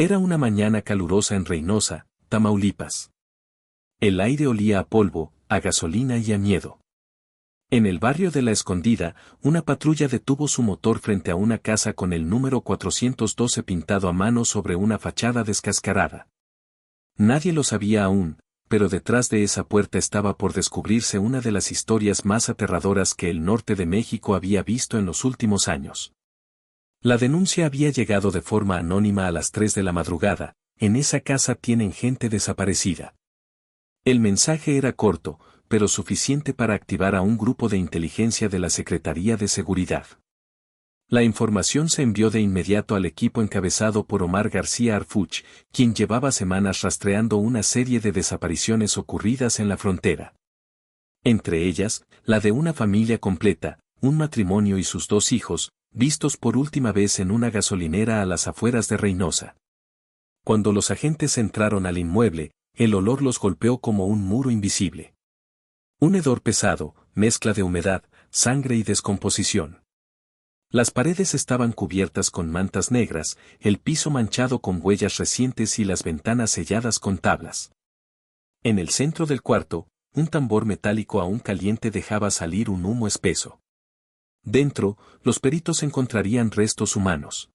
Era una mañana calurosa en Reynosa, Tamaulipas. El aire olía a polvo, a gasolina y a miedo. En el barrio de La Escondida, una patrulla detuvo su motor frente a una casa con el número 412 pintado a mano sobre una fachada descascarada. Nadie lo sabía aún, pero detrás de esa puerta estaba por descubrirse una de las historias más aterradoras que el norte de México había visto en los últimos años. La denuncia había llegado de forma anónima a las 3 de la madrugada: en esa casa tienen gente desaparecida. El mensaje era corto, pero suficiente para activar a un grupo de inteligencia de la Secretaría de Seguridad. La información se envió de inmediato al equipo encabezado por Omar García Harfuch, quien llevaba semanas rastreando una serie de desapariciones ocurridas en la frontera. Entre ellas, la de una familia completa, un matrimonio y sus 2 hijos, vistos por última vez en una gasolinera a las afueras de Reynosa. Cuando los agentes entraron al inmueble, el olor los golpeó como un muro invisible. Un hedor pesado, mezcla de humedad, sangre y descomposición. Las paredes estaban cubiertas con mantas negras, el piso manchado con huellas recientes y las ventanas selladas con tablas. En el centro del cuarto, un tambor metálico aún caliente dejaba salir un humo espeso. Dentro, los peritos encontrarían restos humanos.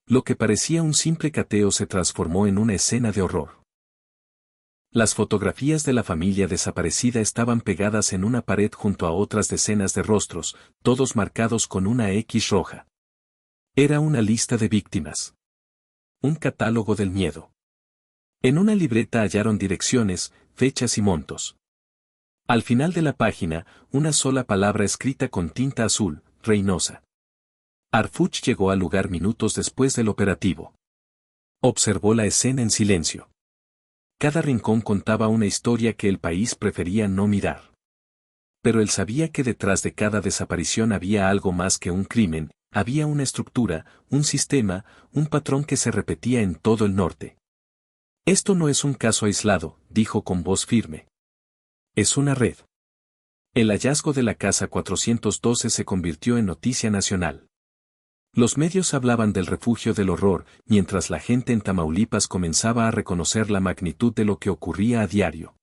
Lo que parecía un simple cateo se transformó en una escena de horror. Las fotografías de la familia desaparecida estaban pegadas en una pared junto a otras decenas de rostros, todos marcados con una X roja. Era una lista de víctimas. Un catálogo del miedo. En una libreta hallaron direcciones, fechas y montos. Al final de la página, una sola palabra escrita con tinta azul: Reynosa. Harfuch llegó al lugar minutos después del operativo. Observó la escena en silencio. Cada rincón contaba una historia que el país prefería no mirar. Pero él sabía que detrás de cada desaparición había algo más que un crimen, había una estructura, un sistema, un patrón que se repetía en todo el norte. Esto no es un caso aislado, dijo con voz firme. Es una red. El hallazgo de la casa 412 se convirtió en noticia nacional. Los medios hablaban del refugio del horror, mientras la gente en Tamaulipas comenzaba a reconocer la magnitud de lo que ocurría a diario.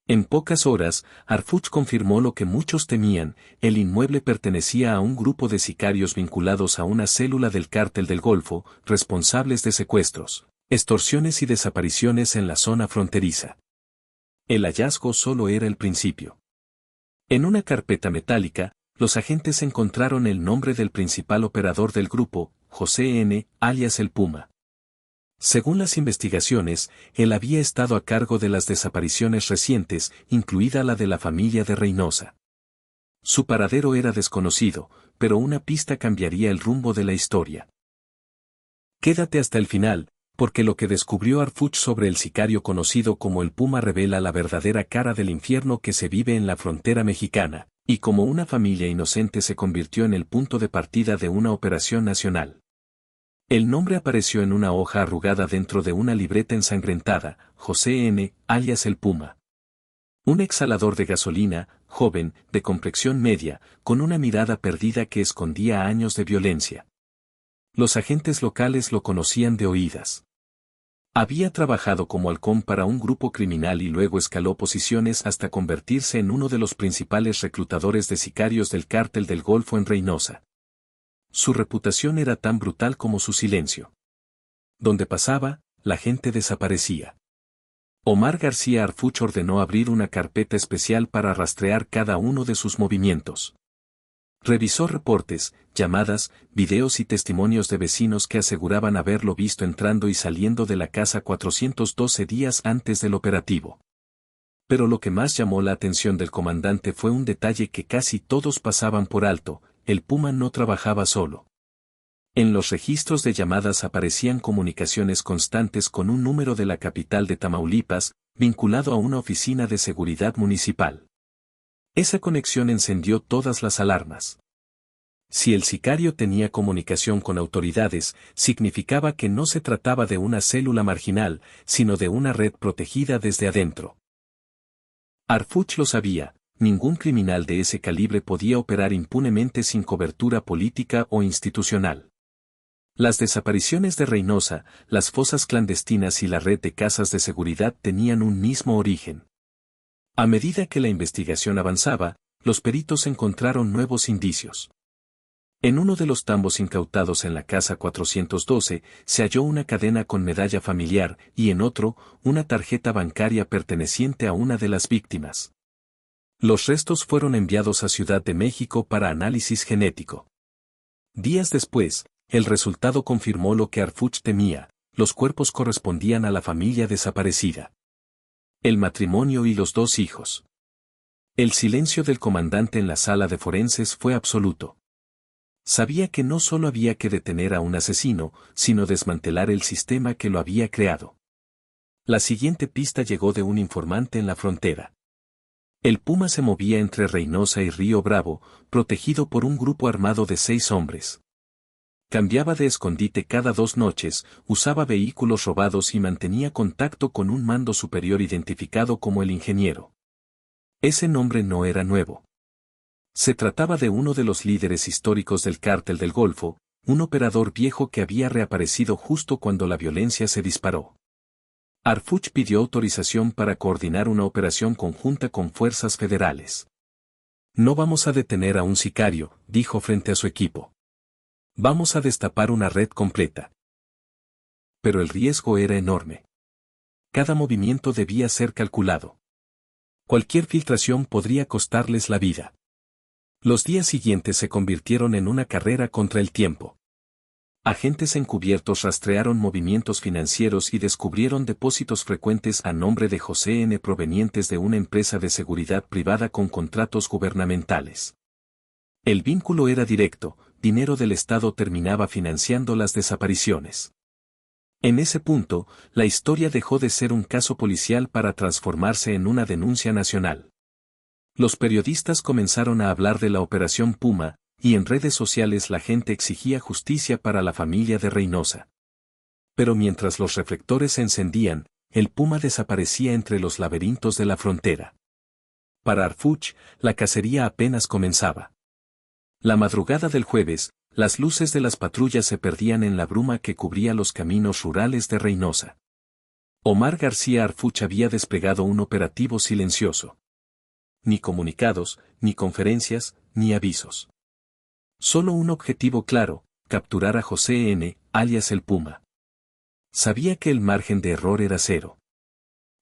En pocas horas, Harfuch confirmó lo que muchos temían: el inmueble pertenecía a un grupo de sicarios vinculados a una célula del Cártel del Golfo, responsables de secuestros, extorsiones y desapariciones en la zona fronteriza. El hallazgo solo era el principio. En una carpeta metálica, los agentes encontraron el nombre del principal operador del grupo, José N., alias el Puma. Según las investigaciones, él había estado a cargo de las desapariciones recientes, incluida la de la familia de Reynosa. Su paradero era desconocido, pero una pista cambiaría el rumbo de la historia. Quédate hasta el final, porque lo que descubrió Harfuch sobre el sicario conocido como el Puma revela la verdadera cara del infierno que se vive en la frontera mexicana, y cómo una familia inocente se convirtió en el punto de partida de una operación nacional. El nombre apareció en una hoja arrugada dentro de una libreta ensangrentada: José N., alias el Puma. Un exhalador de gasolina, joven, de complexión media, con una mirada perdida que escondía años de violencia. Los agentes locales lo conocían de oídas. Había trabajado como halcón para un grupo criminal y luego escaló posiciones hasta convertirse en uno de los principales reclutadores de sicarios del Cártel del Golfo en Reynosa. Su reputación era tan brutal como su silencio. Donde pasaba, la gente desaparecía. Omar García Harfuch ordenó abrir una carpeta especial para rastrear cada uno de sus movimientos. Revisó reportes, llamadas, videos y testimonios de vecinos que aseguraban haberlo visto entrando y saliendo de la casa 412 días antes del operativo. Pero lo que más llamó la atención del comandante fue un detalle que casi todos pasaban por alto: el Puma no trabajaba solo. En los registros de llamadas aparecían comunicaciones constantes con un número de la capital de Tamaulipas, vinculado a una oficina de seguridad municipal. Esa conexión encendió todas las alarmas. Si el sicario tenía comunicación con autoridades, significaba que no se trataba de una célula marginal, sino de una red protegida desde adentro. Harfuch lo sabía: ningún criminal de ese calibre podía operar impunemente sin cobertura política o institucional. Las desapariciones de Reynosa, las fosas clandestinas y la red de casas de seguridad tenían un mismo origen. A medida que la investigación avanzaba, los peritos encontraron nuevos indicios. En uno de los tambos incautados en la casa 412 se halló una cadena con medalla familiar y en otro, una tarjeta bancaria perteneciente a una de las víctimas. Los restos fueron enviados a Ciudad de México para análisis genético. Días después, el resultado confirmó lo que Arfuch temía: los cuerpos correspondían a la familia desaparecida. El matrimonio y los 2 hijos. El silencio del comandante en la sala de forenses fue absoluto. Sabía que no solo había que detener a un asesino, sino desmantelar el sistema que lo había creado. La siguiente pista llegó de un informante en la frontera. El Puma se movía entre Reynosa y Río Bravo, protegido por un grupo armado de 6 hombres. Cambiaba de escondite cada 2 noches, usaba vehículos robados y mantenía contacto con un mando superior identificado como el Ingeniero. Ese nombre no era nuevo. Se trataba de uno de los líderes históricos del Cártel del Golfo, un operador viejo que había reaparecido justo cuando la violencia se disparó. Arfuch pidió autorización para coordinar una operación conjunta con fuerzas federales. No vamos a detener a un sicario, dijo frente a su equipo. Vamos a destapar una red completa. Pero el riesgo era enorme. Cada movimiento debía ser calculado. Cualquier filtración podría costarles la vida. Los días siguientes se convirtieron en una carrera contra el tiempo. Agentes encubiertos rastrearon movimientos financieros y descubrieron depósitos frecuentes a nombre de José N. provenientes de una empresa de seguridad privada con contratos gubernamentales. El vínculo era directo: dinero del Estado terminaba financiando las desapariciones. En ese punto, la historia dejó de ser un caso policial para transformarse en una denuncia nacional. Los periodistas comenzaron a hablar de la Operación Puma, y en redes sociales la gente exigía justicia para la familia de Reynosa. Pero mientras los reflectores se encendían, el Puma desaparecía entre los laberintos de la frontera. Para Arfuch, la cacería apenas comenzaba. La madrugada del jueves, las luces de las patrullas se perdían en la bruma que cubría los caminos rurales de Reynosa. Omar García Arfuch había desplegado un operativo silencioso. Ni comunicados, ni conferencias, ni avisos. Solo un objetivo claro: capturar a José N., alias el Puma. Sabía que el margen de error era 0.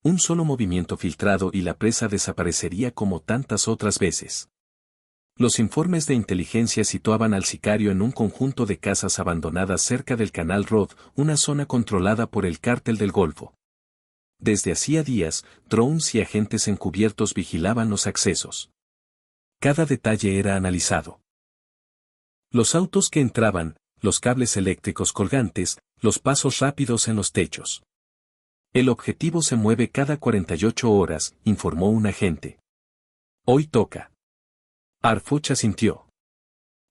Un solo movimiento filtrado y la presa desaparecería como tantas otras veces. Los informes de inteligencia situaban al sicario en un conjunto de casas abandonadas cerca del Canal Rod, una zona controlada por el Cártel del Golfo. Desde hacía días, drones y agentes encubiertos vigilaban los accesos. Cada detalle era analizado. Los autos que entraban, los cables eléctricos colgantes, los pasos rápidos en los techos. El objetivo se mueve cada 48 horas, informó un agente. Hoy toca. Arfuch asintió.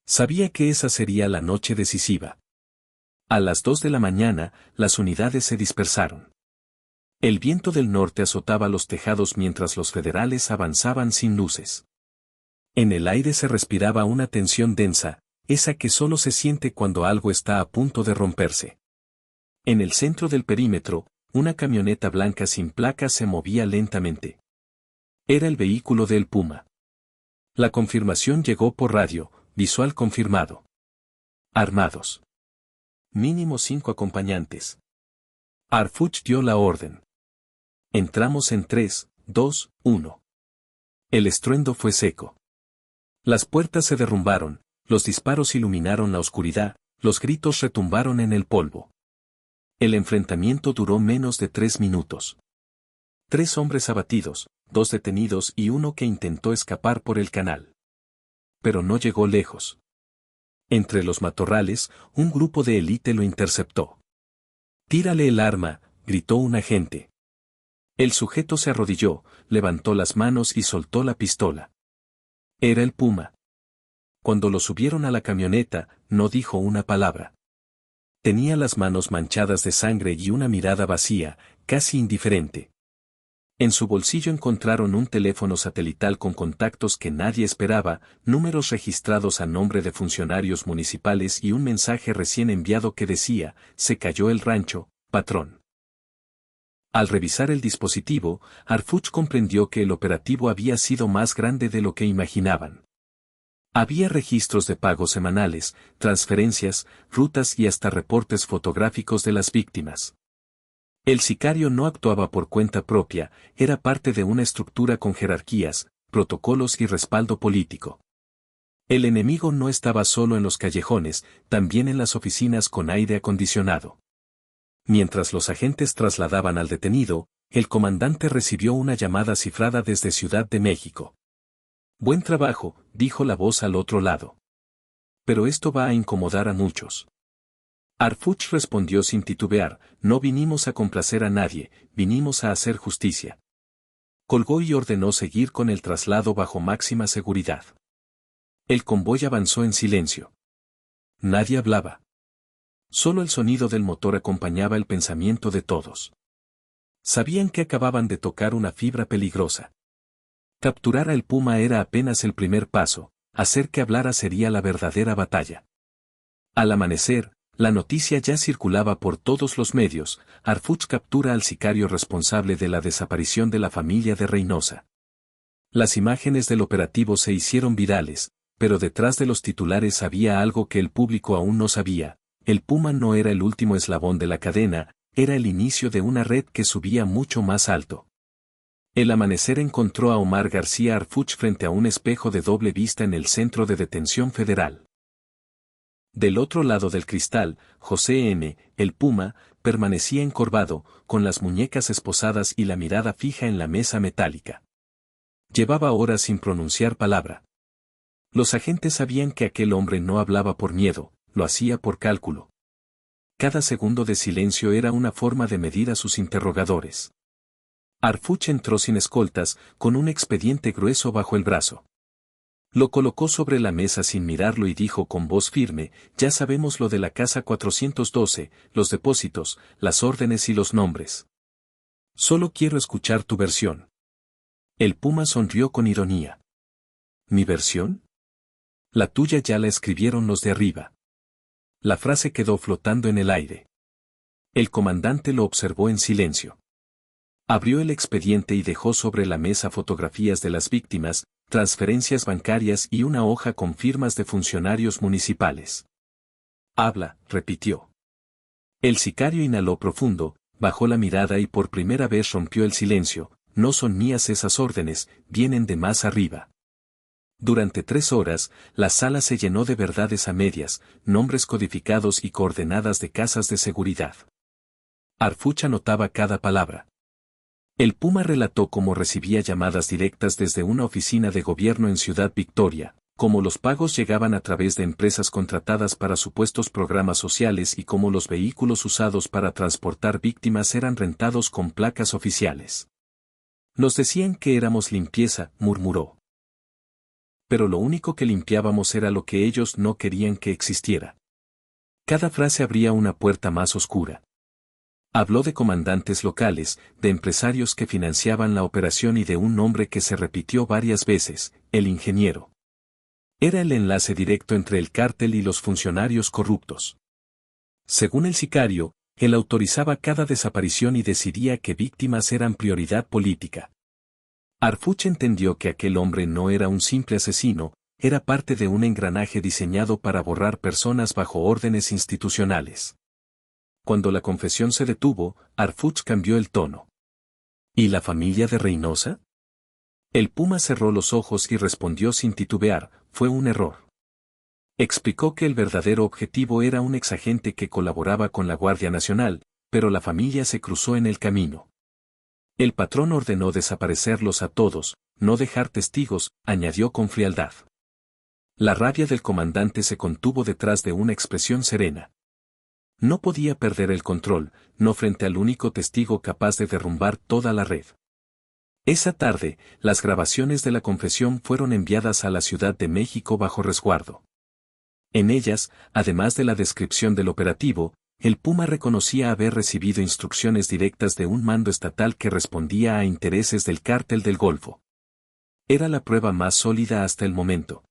Sabía que esa sería la noche decisiva. A las 2 de la mañana, las unidades se dispersaron. El viento del norte azotaba los tejados mientras los federales avanzaban sin luces. En el aire se respiraba una tensión densa, esa que solo se siente cuando algo está a punto de romperse. En el centro del perímetro, una camioneta blanca sin placas se movía lentamente. Era el vehículo del Puma. La confirmación llegó por radio: visual confirmado. Armados. Mínimo 5 acompañantes. Arfuch dio la orden. Entramos en 3, 2, 1. El estruendo fue seco. Las puertas se derrumbaron, los disparos iluminaron la oscuridad, los gritos retumbaron en el polvo. El enfrentamiento duró menos de 3 minutos. 3 hombres abatidos, 2 detenidos y uno que intentó escapar por el canal. Pero no llegó lejos. Entre los matorrales, un grupo de élite lo interceptó. «Tírale el arma», gritó un agente. El sujeto se arrodilló, levantó las manos y soltó la pistola. Era el Puma. Cuando lo subieron a la camioneta, no dijo una palabra. Tenía las manos manchadas de sangre y una mirada vacía, casi indiferente. En su bolsillo encontraron un teléfono satelital con contactos que nadie esperaba, números registrados a nombre de funcionarios municipales y un mensaje recién enviado que decía: "Se cayó el rancho, patrón". Al revisar el dispositivo, Harfuch comprendió que el operativo había sido más grande de lo que imaginaban. Había registros de pagos semanales, transferencias, rutas y hasta reportes fotográficos de las víctimas. El sicario no actuaba por cuenta propia, era parte de una estructura con jerarquías, protocolos y respaldo político. El enemigo no estaba solo en los callejones, también en las oficinas con aire acondicionado. Mientras los agentes trasladaban al detenido, el comandante recibió una llamada cifrada desde Ciudad de México. «Buen trabajo», dijo la voz al otro lado. «Pero esto va a incomodar a muchos». Harfuch respondió sin titubear: «No vinimos a complacer a nadie, vinimos a hacer justicia». Colgó y ordenó seguir con el traslado bajo máxima seguridad. El convoy avanzó en silencio. Nadie hablaba. Solo el sonido del motor acompañaba el pensamiento de todos. Sabían que acababan de tocar una fibra peligrosa. Capturar al puma era apenas el primer paso, hacer que hablara sería la verdadera batalla. Al amanecer, la noticia ya circulaba por todos los medios: Harfuch captura al sicario responsable de la desaparición de la familia de Reynosa. Las imágenes del operativo se hicieron virales, pero detrás de los titulares había algo que el público aún no sabía: el puma no era el último eslabón de la cadena, era el inicio de una red que subía mucho más alto. El amanecer encontró a Omar García Harfuch frente a un espejo de doble vista en el Centro de Detención Federal. Del otro lado del cristal, José N., el puma, permanecía encorvado, con las muñecas esposadas y la mirada fija en la mesa metálica. Llevaba horas sin pronunciar palabra. Los agentes sabían que aquel hombre no hablaba por miedo, lo hacía por cálculo. Cada segundo de silencio era una forma de medir a sus interrogadores. Harfuch entró sin escoltas, con un expediente grueso bajo el brazo. Lo colocó sobre la mesa sin mirarlo y dijo con voz firme: «Ya sabemos lo de la casa 412, los depósitos, las órdenes y los nombres. Solo quiero escuchar tu versión». El puma sonrió con ironía. ¿Mi versión? La tuya ya la escribieron los de arriba. La frase quedó flotando en el aire. El comandante lo observó en silencio. Abrió el expediente y dejó sobre la mesa fotografías de las víctimas, transferencias bancarias y una hoja con firmas de funcionarios municipales. «Habla», repitió. El sicario inhaló profundo, bajó la mirada y por primera vez rompió el silencio: «No son mías esas órdenes, vienen de más arriba». Durante 3 horas, la sala se llenó de verdades a medias, nombres codificados y coordenadas de casas de seguridad. Harfuch anotaba cada palabra. El puma relató cómo recibía llamadas directas desde una oficina de gobierno en Ciudad Victoria, cómo los pagos llegaban a través de empresas contratadas para supuestos programas sociales y cómo los vehículos usados para transportar víctimas eran rentados con placas oficiales. «Nos decían que éramos limpieza», murmuró. Pero lo único que limpiábamos era lo que ellos no querían que existiera. Cada frase abría una puerta más oscura. Habló de comandantes locales, de empresarios que financiaban la operación y de un nombre que se repitió varias veces: el ingeniero. Era el enlace directo entre el cártel y los funcionarios corruptos. Según el sicario, él autorizaba cada desaparición y decidía qué víctimas eran prioridad política. Harfuch entendió que aquel hombre no era un simple asesino, era parte de un engranaje diseñado para borrar personas bajo órdenes institucionales. Cuando la confesión se detuvo, Harfuch cambió el tono. ¿Y la familia de Reynosa? El puma cerró los ojos y respondió sin titubear: «Fue un error». Explicó que el verdadero objetivo era un exagente que colaboraba con la Guardia Nacional, pero la familia se cruzó en el camino. El patrón ordenó desaparecerlos a todos, no dejar testigos, añadió con frialdad. La rabia del comandante se contuvo detrás de una expresión serena. No podía perder el control, no frente al único testigo capaz de derrumbar toda la red. Esa tarde, las grabaciones de la confesión fueron enviadas a la Ciudad de México bajo resguardo. En ellas, además de la descripción del operativo, el Puma reconocía haber recibido instrucciones directas de un mando estatal que respondía a intereses del Cártel del Golfo. Era la prueba más sólida hasta el momento.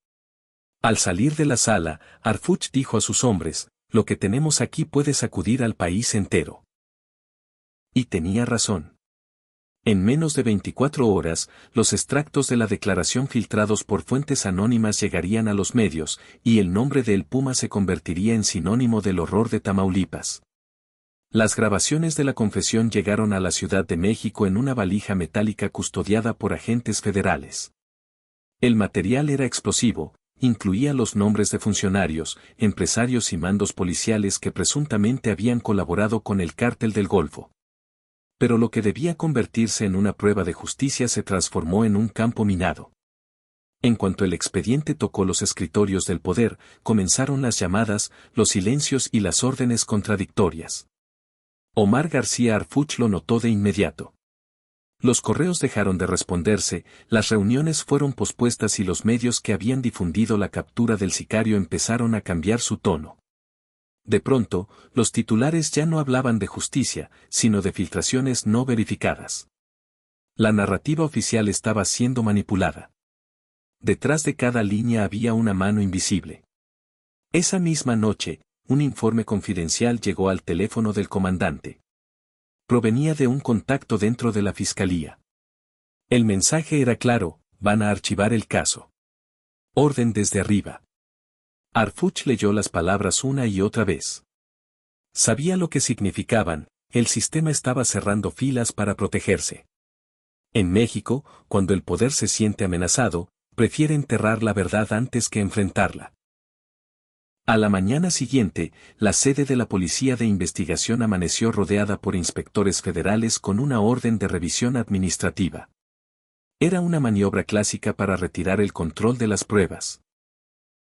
Al salir de la sala, Harfuch dijo a sus hombres, lo que tenemos aquí puede sacudir al país entero. Y tenía razón. En menos de 24 horas, los extractos de la declaración filtrados por fuentes anónimas llegarían a los medios, y el nombre de El Puma se convertiría en sinónimo del horror de Tamaulipas. Las grabaciones de la confesión llegaron a la Ciudad de México en una valija metálica custodiada por agentes federales. El material era explosivo, incluía los nombres de funcionarios, empresarios y mandos policiales que presuntamente habían colaborado con el Cártel del Golfo. Pero lo que debía convertirse en una prueba de justicia se transformó en un campo minado. En cuanto el expediente tocó los escritorios del poder, comenzaron las llamadas, los silencios y las órdenes contradictorias. Omar García Harfuch lo notó de inmediato. Los correos dejaron de responderse, las reuniones fueron pospuestas y los medios que habían difundido la captura del sicario empezaron a cambiar su tono. De pronto, los titulares ya no hablaban de justicia, sino de filtraciones no verificadas. La narrativa oficial estaba siendo manipulada. Detrás de cada línea había una mano invisible. Esa misma noche, un informe confidencial llegó al teléfono del comandante. Provenía de un contacto dentro de la fiscalía. El mensaje era claro: van a archivar el caso. Orden desde arriba. Harfuch leyó las palabras una y otra vez. Sabía lo que significaban, el sistema estaba cerrando filas para protegerse. En México, cuando el poder se siente amenazado, prefiere enterrar la verdad antes que enfrentarla. A la mañana siguiente, la sede de la Policía de Investigación amaneció rodeada por inspectores federales con una orden de revisión administrativa. Era una maniobra clásica para retirar el control de las pruebas.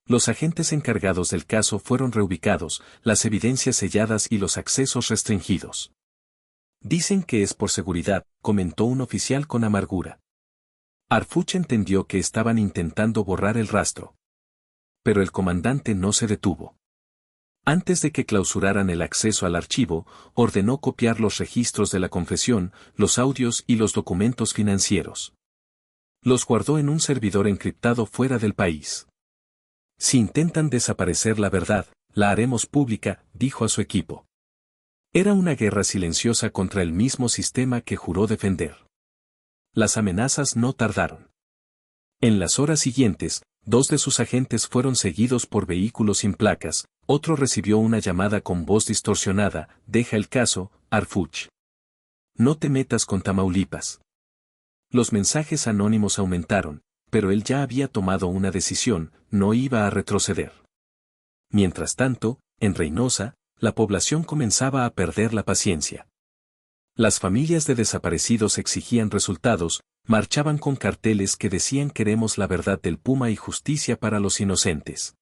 Los agentes encargados del caso fueron reubicados, las evidencias selladas y los accesos restringidos. Dicen que es por seguridad, comentó un oficial con amargura. Harfuch entendió que estaban intentando borrar el rastro. Pero el comandante no se detuvo. Antes de que clausuraran el acceso al archivo, ordenó copiar los registros de la confesión, los audios y los documentos financieros. Los guardó en un servidor encriptado fuera del país. Si intentan desaparecer la verdad, la haremos pública, dijo a su equipo. Era una guerra silenciosa contra el mismo sistema que juró defender. Las amenazas no tardaron. En las horas siguientes, 2 de sus agentes fueron seguidos por vehículos sin placas, otro recibió una llamada con voz distorsionada: deja el caso, Harfuch. No te metas con Tamaulipas. Los mensajes anónimos aumentaron, pero él ya había tomado una decisión, no iba a retroceder. Mientras tanto, en Reynosa, la población comenzaba a perder la paciencia. Las familias de desaparecidos exigían resultados, marchaban con carteles que decían: queremos la verdad del Puma y justicia para los inocentes.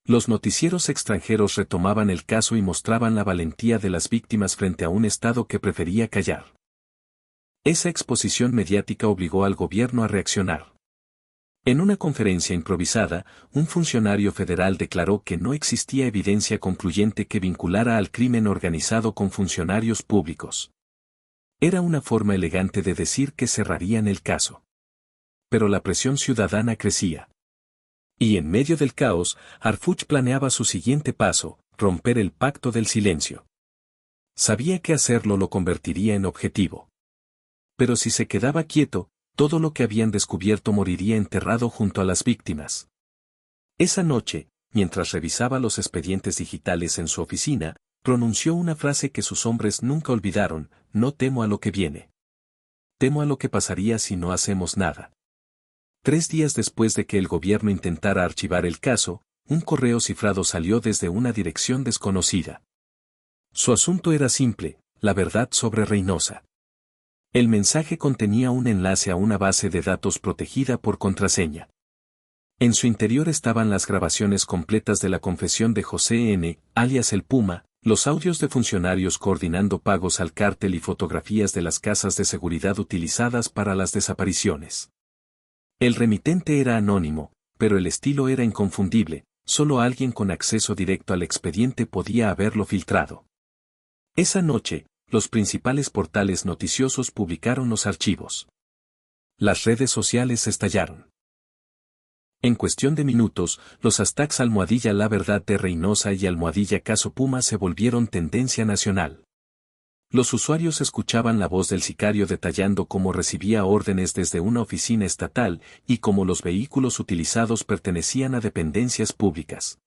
Los noticieros extranjeros retomaban el caso y mostraban la valentía de las víctimas frente a un Estado que prefería callar. Esa exposición mediática obligó al gobierno a reaccionar. En una conferencia improvisada, un funcionario federal declaró que no existía evidencia concluyente que vinculara al crimen organizado con funcionarios públicos. Era una forma elegante de decir que cerrarían el caso. Pero la presión ciudadana crecía. Y en medio del caos, Harfuch planeaba su siguiente paso: romper el pacto del silencio. Sabía que hacerlo lo convertiría en objetivo. Pero si se quedaba quieto, todo lo que habían descubierto moriría enterrado junto a las víctimas. Esa noche, mientras revisaba los expedientes digitales en su oficina, pronunció una frase que sus hombres nunca olvidaron: no temo a lo que viene. Temo a lo que pasaría si no hacemos nada. 3 días después de que el gobierno intentara archivar el caso, un correo cifrado salió desde una dirección desconocida. Su asunto era simple: la verdad sobre Reynosa. El mensaje contenía un enlace a una base de datos protegida por contraseña. En su interior estaban las grabaciones completas de la confesión de José N., alias El Puma, los audios de funcionarios coordinando pagos al cártel y fotografías de las casas de seguridad utilizadas para las desapariciones. El remitente era anónimo, pero el estilo era inconfundible: solo alguien con acceso directo al expediente podía haberlo filtrado. Esa noche, los principales portales noticiosos publicaron los archivos. Las redes sociales estallaron. En cuestión de minutos, los hashtags almohadilla La Verdad de Reynosa y almohadilla Caso Puma se volvieron tendencia nacional. Los usuarios escuchaban la voz del sicario detallando cómo recibía órdenes desde una oficina estatal y cómo los vehículos utilizados pertenecían a dependencias públicas.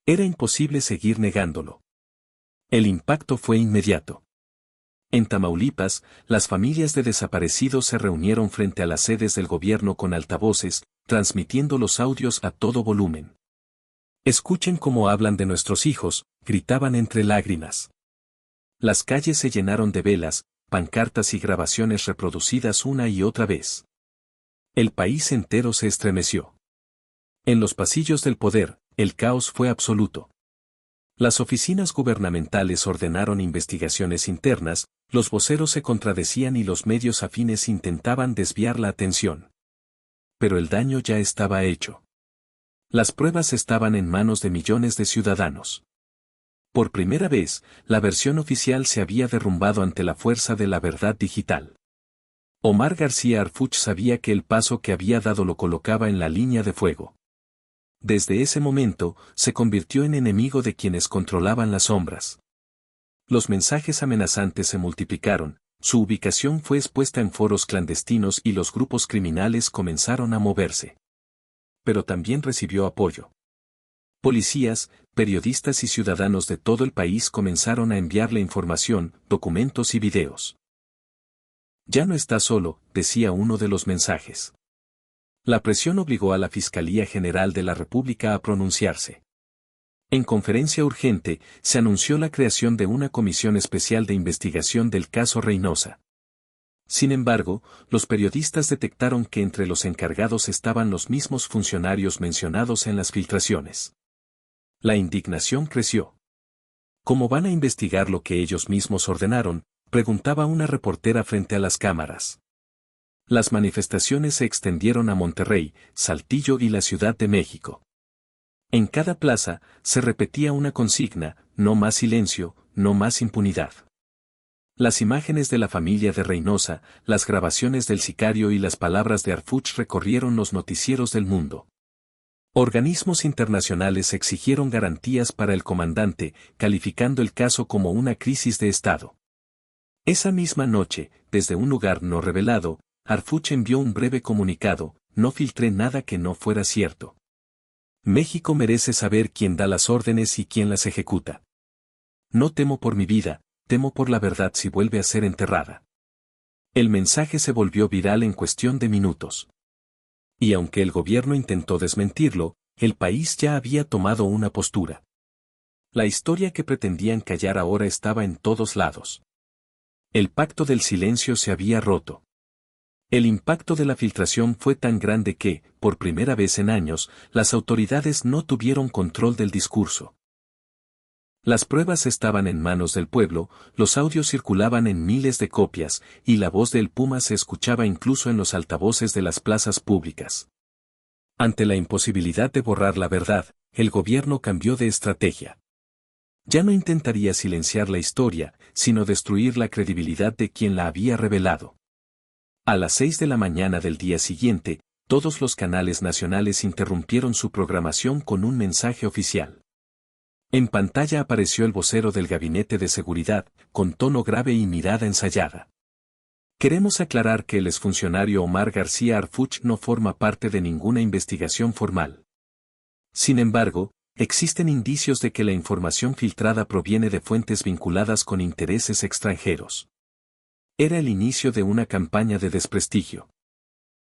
Era imposible seguir negándolo. El impacto fue inmediato. En Tamaulipas, las familias de desaparecidos se reunieron frente a las sedes del gobierno con altavoces, transmitiendo los audios a todo volumen. Escuchen cómo hablan de nuestros hijos, gritaban entre lágrimas. Las calles se llenaron de velas, pancartas y grabaciones reproducidas una y otra vez. El país entero se estremeció. En los pasillos del poder, el caos fue absoluto. Las oficinas gubernamentales ordenaron investigaciones internas, los voceros se contradecían y los medios afines intentaban desviar la atención. Pero el daño ya estaba hecho. Las pruebas estaban en manos de millones de ciudadanos. Por primera vez, la versión oficial se había derrumbado ante la fuerza de la verdad digital. Omar García Harfuch sabía que el paso que había dado lo colocaba en la línea de fuego. Desde ese momento, se convirtió en enemigo de quienes controlaban las sombras. Los mensajes amenazantes se multiplicaron, su ubicación fue expuesta en foros clandestinos y los grupos criminales comenzaron a moverse. Pero también recibió apoyo. Policías, periodistas y ciudadanos de todo el país comenzaron a enviarle información, documentos y videos. Ya no está solo, decía uno de los mensajes. La presión obligó a la Fiscalía General de la República a pronunciarse. En conferencia urgente, se anunció la creación de una comisión especial de investigación del caso Reynosa. Sin embargo, los periodistas detectaron que entre los encargados estaban los mismos funcionarios mencionados en las filtraciones. La indignación creció. ¿Cómo van a investigar lo que ellos mismos ordenaron?, preguntaba una reportera frente a las cámaras. Las manifestaciones se extendieron a Monterrey, Saltillo y la Ciudad de México. En cada plaza, se repetía una consigna: no más silencio, no más impunidad. Las imágenes de la familia de Reynosa, las grabaciones del sicario y las palabras de Harfuch recorrieron los noticieros del mundo. Organismos internacionales exigieron garantías para el comandante, calificando el caso como una crisis de Estado. Esa misma noche, desde un lugar no revelado, Harfuch envió un breve comunicado: no filtré nada que no fuera cierto. México merece saber quién da las órdenes y quién las ejecuta. No temo por mi vida, temo por la verdad si vuelve a ser enterrada. El mensaje se volvió viral en cuestión de minutos. Y aunque el gobierno intentó desmentirlo, el país ya había tomado una postura. La historia que pretendían callar ahora estaba en todos lados. El pacto del silencio se había roto. El impacto de la filtración fue tan grande que, por primera vez en años, las autoridades no tuvieron control del discurso. Las pruebas estaban en manos del pueblo, los audios circulaban en miles de copias, y la voz del Puma se escuchaba incluso en los altavoces de las plazas públicas. Ante la imposibilidad de borrar la verdad, el gobierno cambió de estrategia. Ya no intentaría silenciar la historia, sino destruir la credibilidad de quien la había revelado. A las 6 de la mañana del día siguiente, todos los canales nacionales interrumpieron su programación con un mensaje oficial. En pantalla apareció el vocero del Gabinete de Seguridad, con tono grave y mirada ensayada. Queremos aclarar que el exfuncionario Omar García Harfuch no forma parte de ninguna investigación formal. Sin embargo, existen indicios de que la información filtrada proviene de fuentes vinculadas con intereses extranjeros. Era el inicio de una campaña de desprestigio.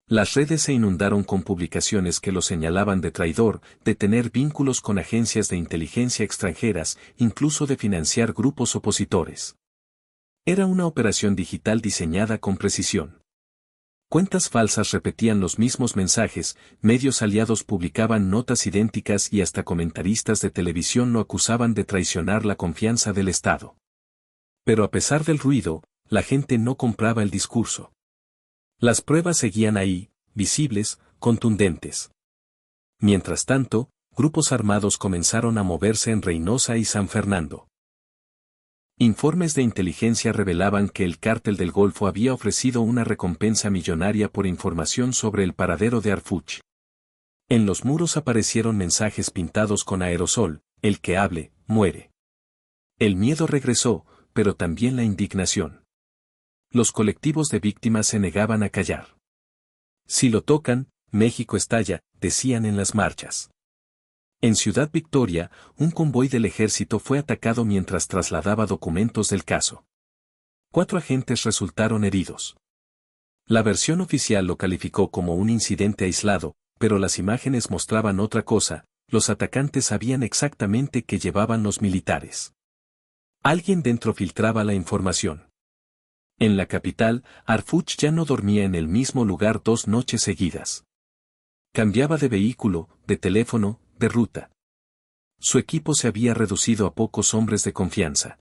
Las redes se inundaron con publicaciones que lo señalaban de traidor, de tener vínculos con agencias de inteligencia extranjeras, incluso de financiar grupos opositores. Era una operación digital diseñada con precisión. Cuentas falsas repetían los mismos mensajes, medios aliados publicaban notas idénticas y hasta comentaristas de televisión lo acusaban de traicionar la confianza del Estado. Pero a pesar del ruido, la gente no compraba el discurso. Las pruebas seguían ahí, visibles, contundentes. Mientras tanto, grupos armados comenzaron a moverse en Reynosa y San Fernando. Informes de inteligencia revelaban que el Cártel del Golfo había ofrecido una recompensa millonaria por información sobre el paradero de Arfuch. En los muros aparecieron mensajes pintados con aerosol: el que hable, muere. El miedo regresó, pero también la indignación. Los colectivos de víctimas se negaban a callar. Si lo tocan, México estalla, decían en las marchas. En Ciudad Victoria, un convoy del ejército fue atacado mientras trasladaba documentos del caso. 4 agentes resultaron heridos. La versión oficial lo calificó como un incidente aislado, pero las imágenes mostraban otra cosa: los atacantes sabían exactamente qué llevaban los militares. Alguien dentro filtraba la información. En la capital, Arfuch ya no dormía en el mismo lugar 2 noches seguidas. Cambiaba de vehículo, de teléfono, de ruta. Su equipo se había reducido a pocos hombres de confianza.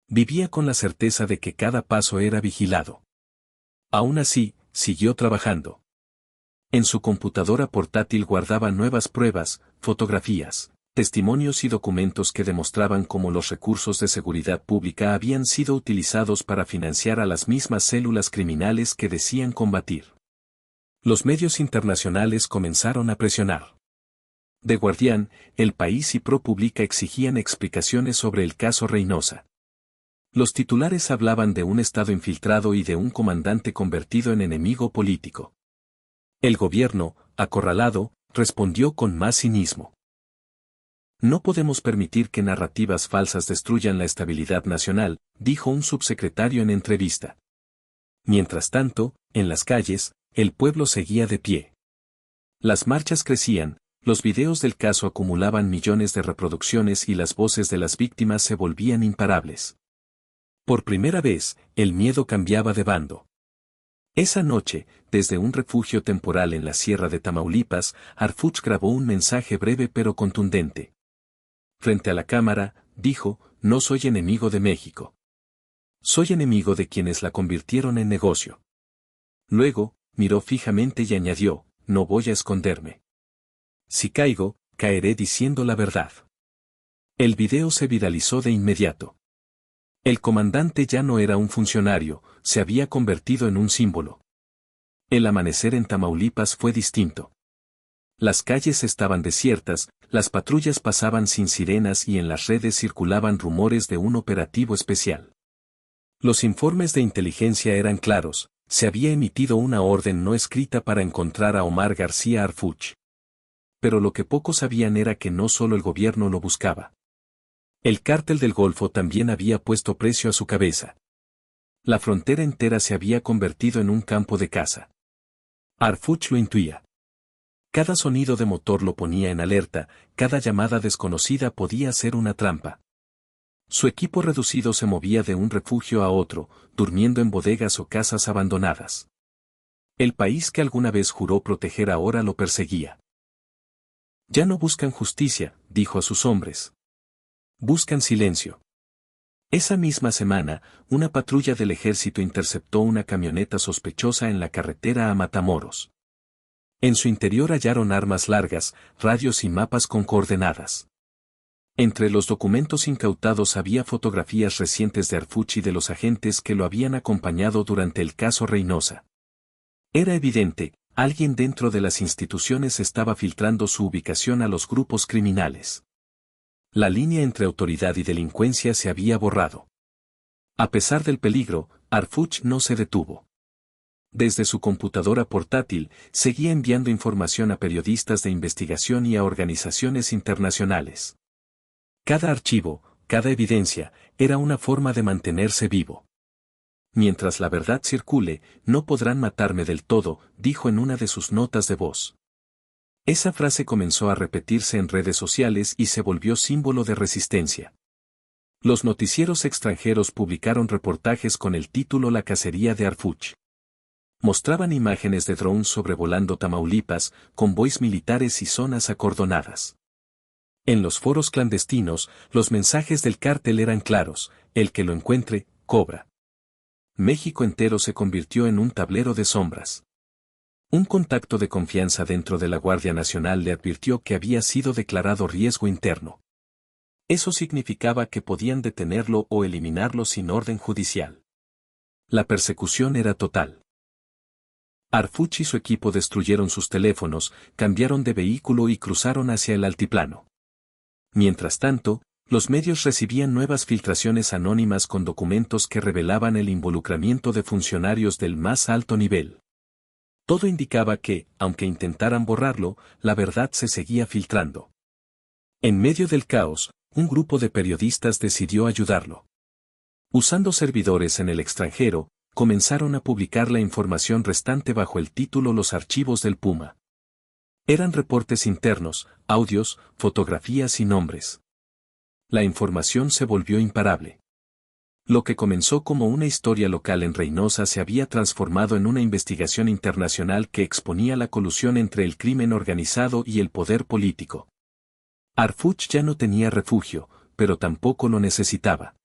Vivía con la certeza de que cada paso era vigilado. Aún así, siguió trabajando. En su computadora portátil guardaba nuevas pruebas, fotografías, testimonios y documentos que demostraban cómo los recursos de seguridad pública habían sido utilizados para financiar a las mismas células criminales que decían combatir. Los medios internacionales comenzaron a presionar. The Guardian, El País y ProPublica exigían explicaciones sobre el caso Reynosa. Los titulares hablaban de un Estado infiltrado y de un comandante convertido en enemigo político. El gobierno, acorralado, respondió con más cinismo. No podemos permitir que narrativas falsas destruyan la estabilidad nacional, dijo un subsecretario en entrevista. Mientras tanto, en las calles, el pueblo seguía de pie. Las marchas crecían, los videos del caso acumulaban millones de reproducciones y las voces de las víctimas se volvían imparables. Por primera vez, el miedo cambiaba de bando. Esa noche, desde un refugio temporal en la sierra de Tamaulipas, Arfuch grabó un mensaje breve pero contundente. Frente a la cámara, dijo: no soy enemigo de México. Soy enemigo de quienes la convirtieron en negocio. Luego, miró fijamente y añadió: no voy a esconderme. Si caigo, caeré diciendo la verdad. El video se viralizó de inmediato. El comandante ya no era un funcionario, se había convertido en un símbolo. El amanecer en Tamaulipas fue distinto. Las calles estaban desiertas, las patrullas pasaban sin sirenas y en las redes circulaban rumores de un operativo especial. Los informes de inteligencia eran claros: se había emitido una orden no escrita para encontrar a Omar García Arfuch. Pero lo que pocos sabían era que no solo el gobierno lo buscaba. El Cártel del Golfo también había puesto precio a su cabeza. La frontera entera se había convertido en un campo de caza. Arfuch lo intuía. Cada sonido de motor lo ponía en alerta, cada llamada desconocida podía ser una trampa. Su equipo reducido se movía de un refugio a otro, durmiendo en bodegas o casas abandonadas. El país que alguna vez juró proteger ahora lo perseguía. Ya no buscan justicia, dijo a sus hombres. Buscan silencio. Esa misma semana, una patrulla del ejército interceptó una camioneta sospechosa en la carretera a Matamoros. En su interior hallaron armas largas, radios y mapas con coordenadas. Entre los documentos incautados había fotografías recientes de Arfuch y de los agentes que lo habían acompañado durante el caso Reynosa. Era evidente: alguien dentro de las instituciones estaba filtrando su ubicación a los grupos criminales. La línea entre autoridad y delincuencia se había borrado. A pesar del peligro, Arfuch no se detuvo. Desde su computadora portátil, seguía enviando información a periodistas de investigación y a organizaciones internacionales. Cada archivo, cada evidencia, era una forma de mantenerse vivo. Mientras la verdad circule, no podrán matarme del todo, dijo en una de sus notas de voz. Esa frase comenzó a repetirse en redes sociales y se volvió símbolo de resistencia. Los noticieros extranjeros publicaron reportajes con el título La cacería de Arfuch. Mostraban imágenes de drones sobrevolando Tamaulipas, convoys militares y zonas acordonadas. En los foros clandestinos, los mensajes del cártel eran claros: el que lo encuentre, cobra. México entero se convirtió en un tablero de sombras. Un contacto de confianza dentro de la Guardia Nacional le advirtió que había sido declarado riesgo interno. Eso significaba que podían detenerlo o eliminarlo sin orden judicial. La persecución era total. Harfuch y su equipo destruyeron sus teléfonos, cambiaron de vehículo y cruzaron hacia el altiplano. Mientras tanto, los medios recibían nuevas filtraciones anónimas con documentos que revelaban el involucramiento de funcionarios del más alto nivel. Todo indicaba que, aunque intentaran borrarlo, la verdad se seguía filtrando. En medio del caos, un grupo de periodistas decidió ayudarlo. Usando servidores en el extranjero, comenzaron a publicar la información restante bajo el título Los archivos del Puma. Eran reportes internos, audios, fotografías y nombres. La información se volvió imparable. Lo que comenzó como una historia local en Reynosa se había transformado en una investigación internacional que exponía la colusión entre el crimen organizado y el poder político. Harfuch ya no tenía refugio, pero tampoco lo necesitaba.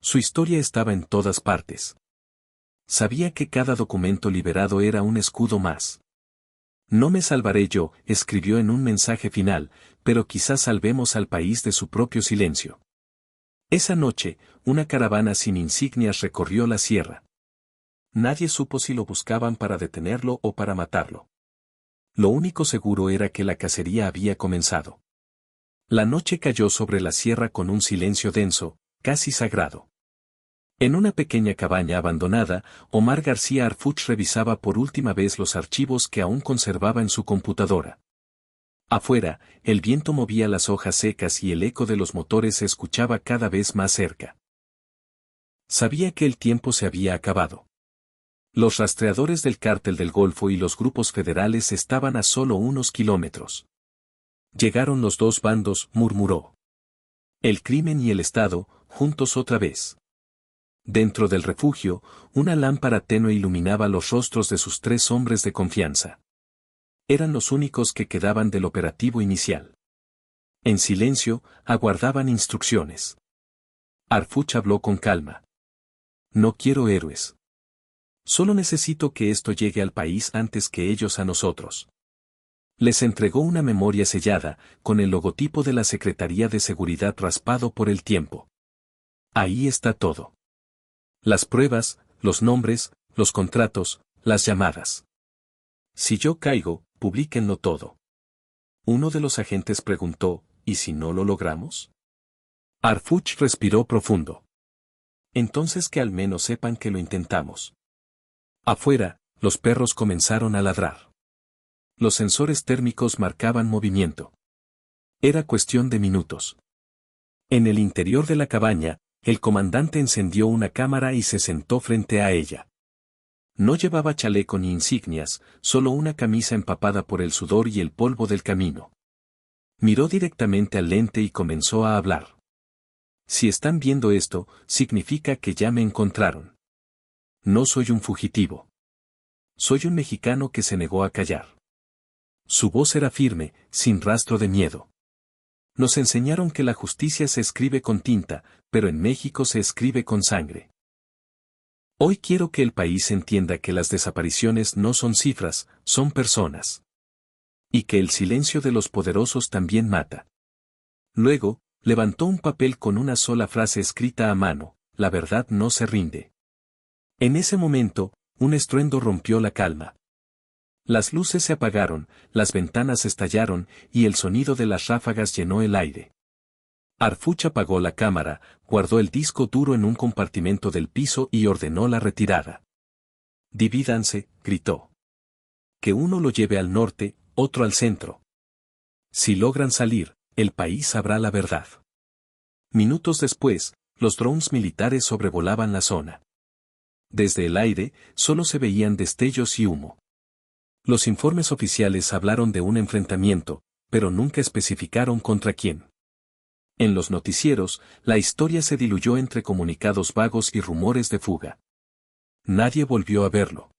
Su historia estaba en todas partes. Sabía que cada documento liberado era un escudo más. No me salvaré yo, escribió en un mensaje final, pero quizás salvemos al país de su propio silencio. Esa noche, una caravana sin insignias recorrió la sierra. Nadie supo si lo buscaban para detenerlo o para matarlo. Lo único seguro era que la cacería había comenzado. La noche cayó sobre la sierra con un silencio denso, casi sagrado. En una pequeña cabaña abandonada, Omar García Harfuch revisaba por última vez los archivos que aún conservaba en su computadora. Afuera, el viento movía las hojas secas y el eco de los motores se escuchaba cada vez más cerca. Sabía que el tiempo se había acabado. Los rastreadores del Cártel del Golfo y los grupos federales estaban a solo unos kilómetros. Llegaron los dos bandos, murmuró. El crimen y el Estado, juntos otra vez. Dentro del refugio, una lámpara tenue iluminaba los rostros de sus 3 hombres de confianza. Eran los únicos que quedaban del operativo inicial. En silencio, aguardaban instrucciones. Harfuch habló con calma. No quiero héroes. Solo necesito que esto llegue al país antes que ellos a nosotros. Les entregó una memoria sellada, con el logotipo de la Secretaría de Seguridad raspado por el tiempo. Ahí está todo. Las pruebas, los nombres, los contratos, las llamadas. Si yo caigo, publíquenlo todo. Uno de los agentes preguntó, ¿y si no lo logramos? Harfuch respiró profundo. Entonces que al menos sepan que lo intentamos. Afuera, los perros comenzaron a ladrar. Los sensores térmicos marcaban movimiento. Era cuestión de minutos. En el interior de la cabaña, el comandante encendió una cámara y se sentó frente a ella. No llevaba chaleco ni insignias, solo una camisa empapada por el sudor y el polvo del camino. Miró directamente al lente y comenzó a hablar. Si están viendo esto, significa que ya me encontraron. No soy un fugitivo. Soy un mexicano que se negó a callar. Su voz era firme, sin rastro de miedo. Nos enseñaron que la justicia se escribe con tinta, pero en México se escribe con sangre. Hoy quiero que el país entienda que las desapariciones no son cifras, son personas. Y que el silencio de los poderosos también mata. Luego, levantó un papel con una sola frase escrita a mano: la verdad no se rinde. En ese momento, un estruendo rompió la calma. Las luces se apagaron, las ventanas estallaron, y el sonido de las ráfagas llenó el aire. Harfuch apagó la cámara, guardó el disco duro en un compartimento del piso y ordenó la retirada. Divídanse, gritó. Que uno lo lleve al norte, otro al centro. Si logran salir, el país sabrá la verdad. Minutos después, los drones militares sobrevolaban la zona. Desde el aire, solo se veían destellos y humo. Los informes oficiales hablaron de un enfrentamiento, pero nunca especificaron contra quién. En los noticieros, la historia se diluyó entre comunicados vagos y rumores de fuga. Nadie volvió a verlo.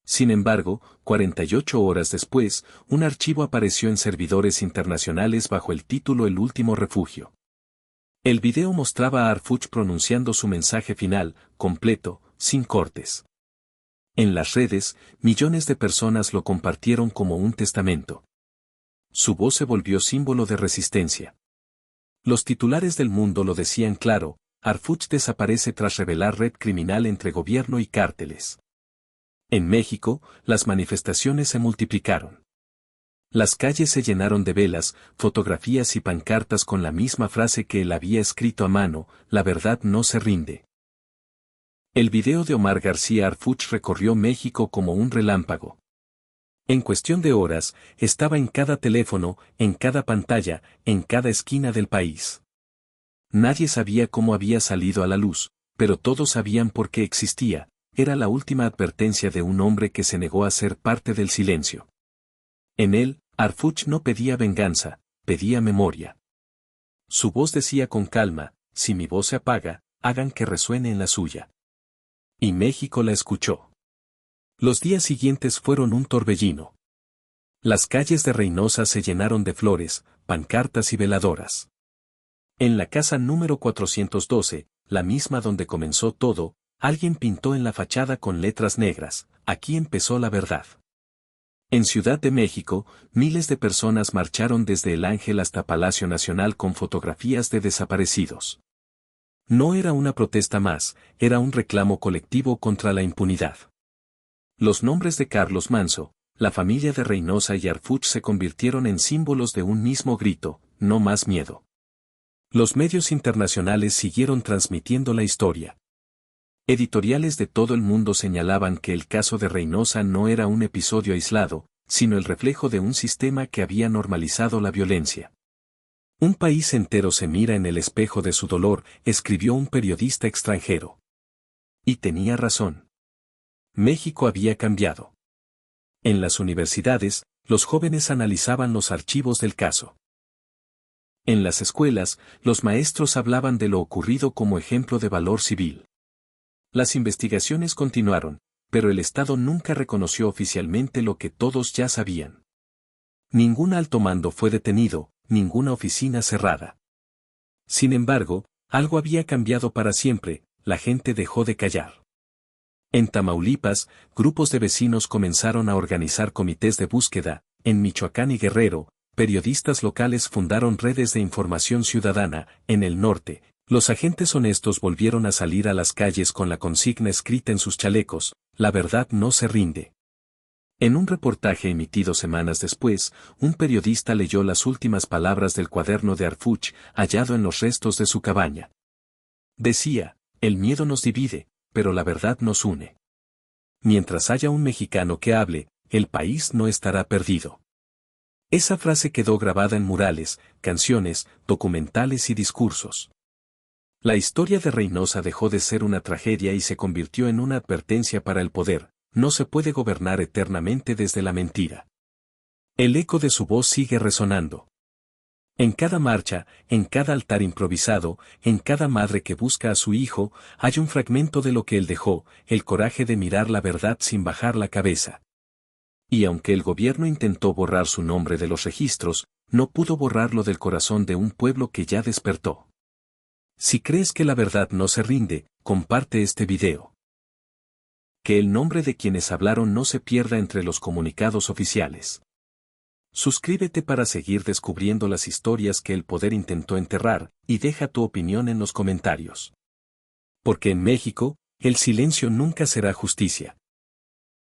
Sin embargo, 48 horas después, un archivo apareció en servidores internacionales bajo el título El último refugio. El video mostraba a Harfuch pronunciando su mensaje final, completo, sin cortes. En las redes, millones de personas lo compartieron como un testamento. Su voz se volvió símbolo de resistencia. Los titulares del Mundo lo decían claro: Harfuch desaparece tras revelar red criminal entre gobierno y cárteles. En México, las manifestaciones se multiplicaron. Las calles se llenaron de velas, fotografías y pancartas con la misma frase que él había escrito a mano: la verdad no se rinde. El video de Omar García Harfuch recorrió México como un relámpago. En cuestión de horas, estaba en cada teléfono, en cada pantalla, en cada esquina del país. Nadie sabía cómo había salido a la luz, pero todos sabían por qué existía: era la última advertencia de un hombre que se negó a ser parte del silencio. En él, Harfuch no pedía venganza, pedía memoria. Su voz decía con calma: si mi voz se apaga, hagan que resuene en la suya. Y México la escuchó. Los días siguientes fueron un torbellino. Las calles de Reynosa se llenaron de flores, pancartas y veladoras. En la casa número 412, la misma donde comenzó todo, alguien pintó en la fachada con letras negras: aquí empezó la verdad. En Ciudad de México, miles de personas marcharon desde el Ángel hasta Palacio Nacional con fotografías de desaparecidos. No era una protesta más, era un reclamo colectivo contra la impunidad. Los nombres de Carlos Manso, la familia de Reynosa y Harfuch se convirtieron en símbolos de un mismo grito: no más miedo. Los medios internacionales siguieron transmitiendo la historia. Editoriales de todo el mundo señalaban que el caso de Reynosa no era un episodio aislado, sino el reflejo de un sistema que había normalizado la violencia. Un país entero se mira en el espejo de su dolor, escribió un periodista extranjero. Y tenía razón. México había cambiado. En las universidades, los jóvenes analizaban los archivos del caso. En las escuelas, los maestros hablaban de lo ocurrido como ejemplo de valor civil. Las investigaciones continuaron, pero el Estado nunca reconoció oficialmente lo que todos ya sabían. Ningún alto mando fue detenido, ninguna oficina cerrada. Sin embargo, algo había cambiado para siempre: la gente dejó de callar. En Tamaulipas, grupos de vecinos comenzaron a organizar comités de búsqueda; en Michoacán y Guerrero, periodistas locales fundaron redes de información ciudadana; en el norte, los agentes honestos volvieron a salir a las calles con la consigna escrita en sus chalecos: la verdad no se rinde. En un reportaje emitido semanas después, un periodista leyó las últimas palabras del cuaderno de Harfuch, hallado en los restos de su cabaña. Decía: el miedo nos divide, pero la verdad nos une. Mientras haya un mexicano que hable, el país no estará perdido. Esa frase quedó grabada en murales, canciones, documentales y discursos. La historia de Reynosa dejó de ser una tragedia y se convirtió en una advertencia para el poder: no se puede gobernar eternamente desde la mentira. El eco de su voz sigue resonando. En cada marcha, en cada altar improvisado, en cada madre que busca a su hijo, hay un fragmento de lo que él dejó: el coraje de mirar la verdad sin bajar la cabeza. Y aunque el gobierno intentó borrar su nombre de los registros, no pudo borrarlo del corazón de un pueblo que ya despertó. Si crees que la verdad no se rinde, comparte este video. Que el nombre de quienes hablaron no se pierda entre los comunicados oficiales. Suscríbete para seguir descubriendo las historias que el poder intentó enterrar, y deja tu opinión en los comentarios. Porque en México, el silencio nunca será justicia.